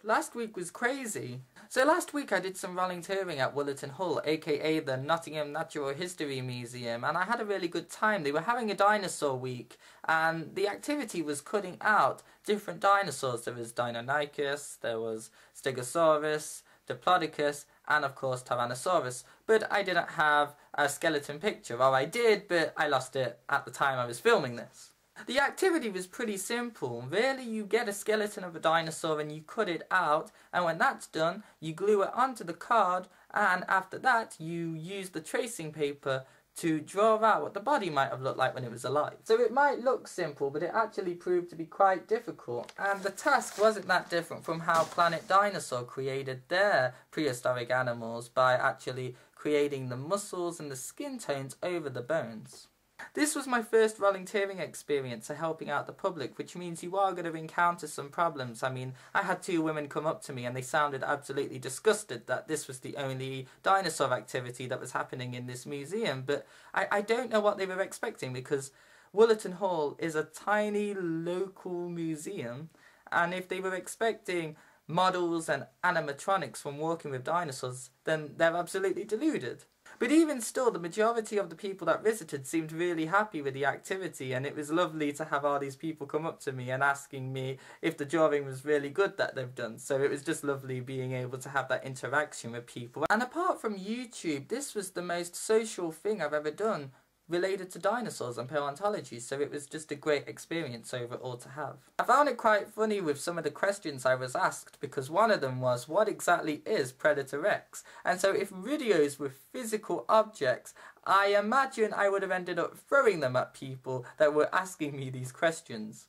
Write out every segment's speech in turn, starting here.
Last week was crazy. So last week I did some volunteering at Wollaton Hall, aka the Nottingham Natural History Museum, and I had a really good time. They were having a dinosaur week, and the activity was cutting out different dinosaurs. There was Deinonychus, there was Stegosaurus, Diplodocus, and of course Tyrannosaurus. But I didn't have a skeleton picture, or I did, but I lost it at the time I was filming this. The activity was pretty simple. Really, you get a skeleton of a dinosaur and you cut it out, and when that's done, you glue it onto the card, and after that, you use the tracing paper to draw out what the body might have looked like when it was alive. So it might look simple, but it actually proved to be quite difficult, and the task wasn't that different from how Planet Dinosaur created their prehistoric animals by actually creating the muscles and the skin tones over the bones. This was my first volunteering experience of helping out the public, which means you are going to encounter some problems. I mean, I had two women come up to me and they sounded absolutely disgusted that this was the only dinosaur activity that was happening in this museum, but I don't know what they were expecting, because Wollaton Hall is a tiny local museum, and if they were expecting models and animatronics from working with dinosaurs, then they're absolutely deluded. But even still, the majority of the people that visited seemed really happy with the activity, and it was lovely to have all these people come up to me and asking me if the drawing was really good that they've done. So it was just lovely being able to have that interaction with people. And apart from YouTube, this was the most social thing I've ever done related to dinosaurs and paleontology, so it was just a great experience overall to have. I found it quite funny with some of the questions I was asked, because one of them was, what exactly is Predator Rex? And so if videos were physical objects, I imagine I would have ended up throwing them at people that were asking me these questions.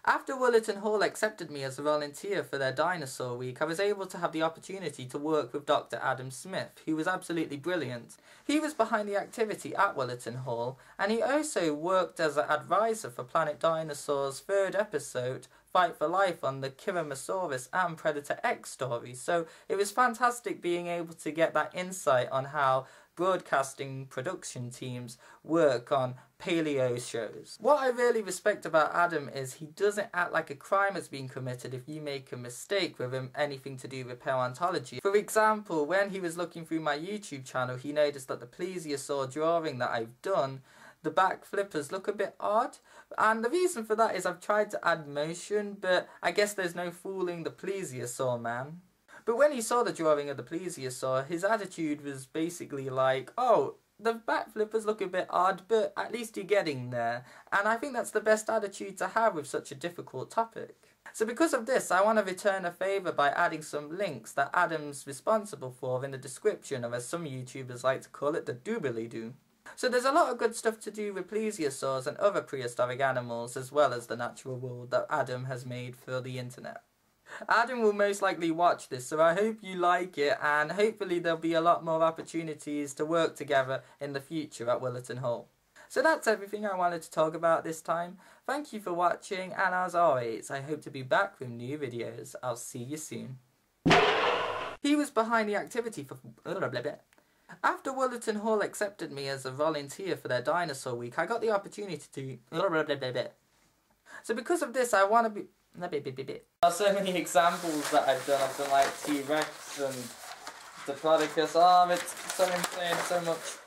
After Wollaton Hall accepted me as a volunteer for their Dinosaur Week, I was able to have the opportunity to work with Dr. Adam Smith, who was absolutely brilliant. He was behind the activity at Wollaton Hall, and he also worked as an advisor for Planet Dinosaur's third episode, Fight for Life, on the Tyrannosaurus and Predator X stories. So it was fantastic being able to get that insight on how broadcasting production teams work on paleo shows. What I really respect about Adam is he doesn't act like a crime has been committed if you make a mistake with anything to do with paleontology. For example, when he was looking through my YouTube channel, he noticed that the plesiosaur drawing that I've done, the back flippers look a bit odd, and the reason for that is I've tried to add motion, but I guess there's no fooling the plesiosaur man. But when he saw the drawing of the plesiosaur, his attitude was basically like, oh, the back flippers look a bit odd, but at least you're getting there. And I think that's the best attitude to have with such a difficult topic. So because of this, I want to return a favour by adding some links that Adam's responsible for in the description, or as some YouTubers like to call it, the doobly-doo. So there's a lot of good stuff to do with plesiosaurs and other prehistoric animals, as well as the natural world that Adam has made for the internet. Adam will most likely watch this, so I hope you like it, and hopefully there'll be a lot more opportunities to work together in the future at Wollaton Hall. So that's everything I wanted to talk about this time. Thank you for watching, and as always, I hope to be back with new videos. I'll see you soon. He was behind the activity for... After Wollaton Hall accepted me as a volunteer for their Dinosaur Week, I got the opportunity to... So because of this, I want to be... There are so many examples that I've done like T-Rex and Diplodocus. Oh, it's so insane, so much.